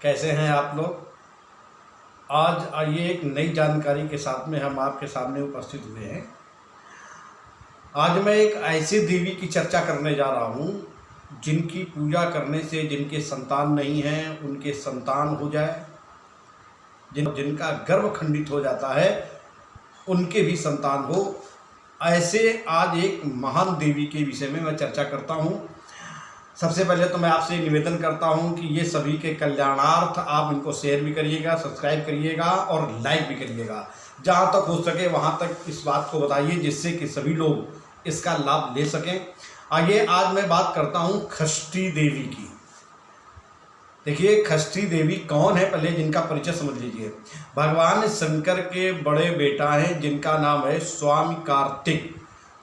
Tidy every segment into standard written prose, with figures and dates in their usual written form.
कैसे हैं आप लोग। आज आइए एक नई जानकारी के साथ में हम आपके सामने उपस्थित हुए हैं। आज मैं एक ऐसी देवी की चर्चा करने जा रहा हूँ जिनकी पूजा करने से जिनके संतान नहीं हैं उनके संतान हो जाए, जिनका गर्भ खंडित हो जाता है उनके भी संतान हो। ऐसे आज एक महान देवी के विषय में मैं चर्चा करता हूँ। सबसे पहले तो मैं आपसे निवेदन करता हूं कि ये सभी के कल्याणार्थ आप इनको शेयर भी करिएगा, सब्सक्राइब करिएगा और लाइक भी करिएगा। जहां तक हो सके वहां तक इस बात को बताइए जिससे कि सभी लोग इसका लाभ ले सकें। आइए आज मैं बात करता हूं षष्ठी देवी की। देखिए षष्ठी देवी कौन है, पहले जिनका परिचय समझ लीजिए। भगवान शंकर के बड़े बेटा हैं जिनका नाम है स्वामी कार्तिक,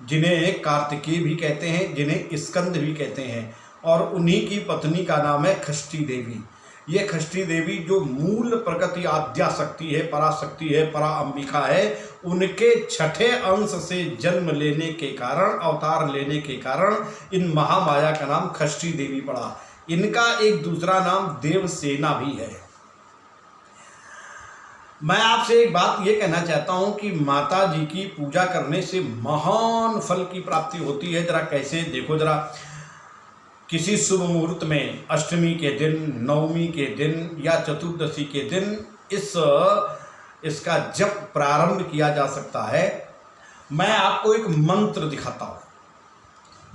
जिन्हें कार्तिकेय भी कहते हैं, जिन्हें स्कंद भी कहते हैं, और उन्हीं की पत्नी का नाम है षष्ठी देवी। ये षष्ठी देवी जो मूल प्रकृति आद्या शक्ति है, पराशक्ति है, परा अंबिका है, उनके छठे अंश से जन्म लेने के कारण, अवतार लेने के कारण इन महामाया का नाम षष्ठी देवी पड़ा। इनका एक दूसरा नाम देवसेना भी है। मैं आपसे एक बात ये कहना चाहता हूं कि माता जी की पूजा करने से महान फल की प्राप्ति होती है। जरा कैसे देखो, जरा किसी शुभ मुहूर्त में अष्टमी के दिन, नवमी के दिन या चतुर्दशी के दिन इसका जप प्रारंभ किया जा सकता है। मैं आपको एक मंत्र दिखाता हूँ।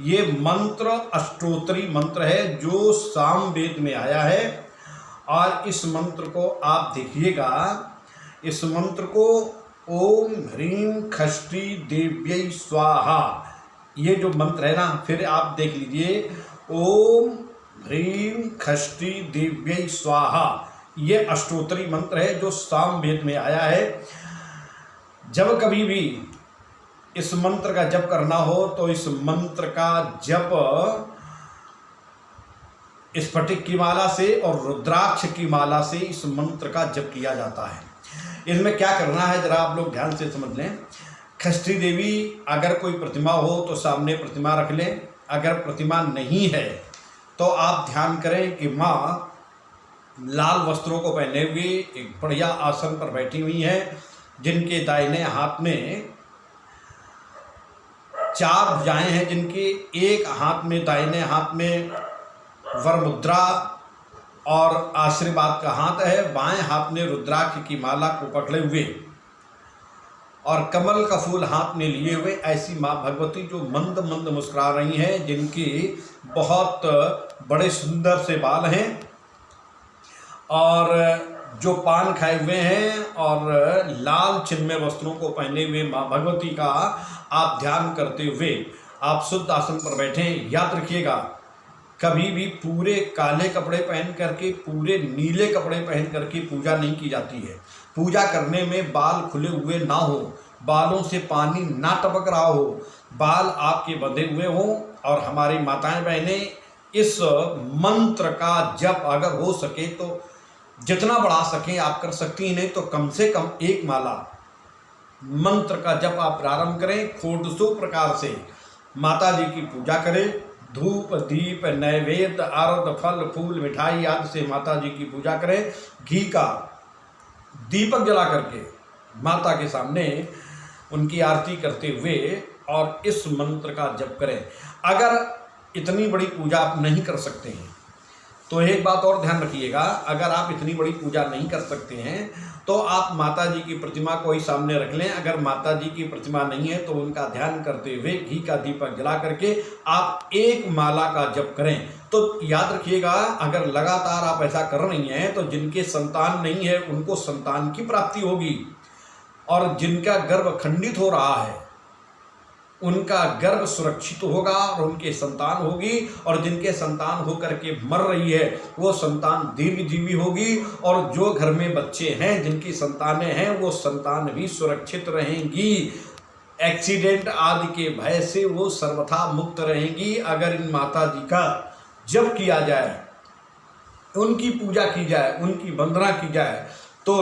ये मंत्र अष्टोत्तरी मंत्र है जो सामवेद में आया है, और इस मंत्र को आप देखिएगा। इस मंत्र को ओम ह्रीं षष्ठी देव्यै स्वाहा, ये जो मंत्र है ना, फिर आप देख लीजिए ओम ह्रीं षष्ठी देव्यै स्वाहा। ये अष्टोत्तरी मंत्र है जो सामवेद में आया है। जब कभी भी इस मंत्र का जप करना हो तो इस मंत्र का जप स्फटिक की माला से और रुद्राक्ष की माला से इस मंत्र का जप किया जाता है। इसमें क्या करना है जरा आप लोग ध्यान से समझ लें। षष्ठी देवी अगर कोई प्रतिमा हो तो सामने प्रतिमा रख लें। अगर प्रतिमा नहीं है तो आप ध्यान करें कि माँ लाल वस्त्रों को पहने हुए एक बढ़िया आसन पर बैठी हुई हैं, जिनके दाहिने हाथ में 4 भुजाएं हैं, जिनके एक हाथ में, दाहिने हाथ में वर मुद्रा और आशीर्वाद का हाथ है, बाएं हाथ में रुद्राक्ष की माला को पकड़े हुए और कमल का फूल हाथ में लिए हुए ऐसी माँ भगवती जो मंद मंद मुस्कुरा रही हैं, जिनकी बहुत बड़े सुंदर से बाल हैं और जो पान खाए हुए हैं और लाल चिन्मय वस्त्रों को पहने हुए माँ भगवती का आप ध्यान करते हुए आप शुद्ध आसन पर बैठें। याद रखिएगा, कभी भी पूरे काले कपड़े पहन करके, पूरे नीले कपड़े पहन करके पूजा नहीं की जाती है। पूजा करने में बाल खुले हुए ना हो, बालों से पानी ना टपक रहा हो, बाल आपके बंधे हुए हों। और हमारी माताएं बहनें इस मंत्र का जप अगर हो सके तो जितना बढ़ा सकें आप कर सकती हैं, नहीं तो कम से कम एक माला मंत्र का जप आप प्रारंभ करें। षोडशों प्रकार से माता जी की पूजा करें। धूप दीप नैवेद्य आरत फल फूल मिठाई आदि से माता जी की पूजा करें। घी का दीपक जला करके माता के सामने उनकी आरती करते हुए और इस मंत्र का जप करें। अगर इतनी बड़ी पूजा आप नहीं कर सकते हैं तो एक बात और ध्यान रखिएगा, अगर आप इतनी बड़ी पूजा नहीं कर सकते हैं तो आप माता जी की प्रतिमा को ही सामने रख लें। अगर माता जी की प्रतिमा नहीं है तो उनका ध्यान करते हुए घी का दीपक जला करके आप एक माला का जप करें। तो याद रखिएगा, अगर लगातार आप ऐसा कर रही हैं तो जिनके संतान नहीं है उनको संतान की प्राप्ति होगी, और जिनका गर्भ खंडित हो रहा है उनका गर्भ सुरक्षित होगा और उनके संतान होगी, और जिनके संतान होकर के मर रही है वो संतान दीर्घजीवी होगी, और जो घर में बच्चे हैं जिनकी संतानें हैं वो संतान भी सुरक्षित रहेंगी। एक्सीडेंट आदि के भय से वो सर्वथा मुक्त रहेंगी। अगर इन माता जी का जप किया जाए, उनकी पूजा की जाए, उनकी वंदना की जाए तो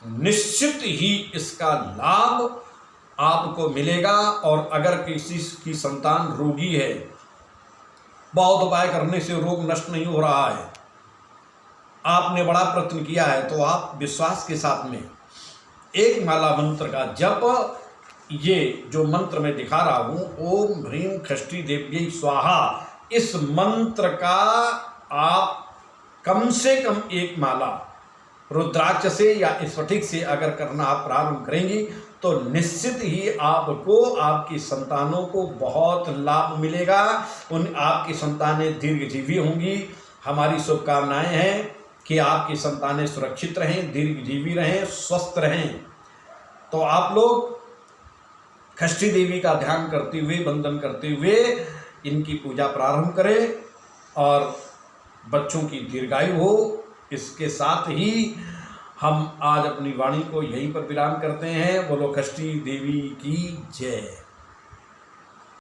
निश्चित ही इसका लाभ आपको मिलेगा। और अगर किसी की संतान रोगी है, बहुत उपाय करने से रोग नष्ट नहीं हो रहा है, आपने बड़ा प्रयत्न किया है तो आप विश्वास के साथ में एक माला मंत्र का जप, ये जो मंत्र मैं दिखा रहा हूँ, ओम ह्रीं षष्ठी देव्यै स्वाहा, इस मंत्र का आप कम से कम एक माला रुद्राक्ष से या स्फटिक से अगर करना आप प्रारंभ करेंगी तो निश्चित ही आपको, आपकी संतानों को बहुत लाभ मिलेगा। आपकी संतानें दीर्घजीवी होंगी। हमारी शुभकामनाएं हैं कि आपकी संतानें सुरक्षित रहें, दीर्घजीवी रहें, स्वस्थ रहें। तो आप लोग षष्ठी देवी का ध्यान करते हुए, वंदन करते हुए इनकी पूजा प्रारंभ करें और बच्चों की दीर्घायु हो। इसके साथ ही हम आज अपनी वाणी को यहीं पर विराम करते हैं। बोलो षष्ठी देवी की जय।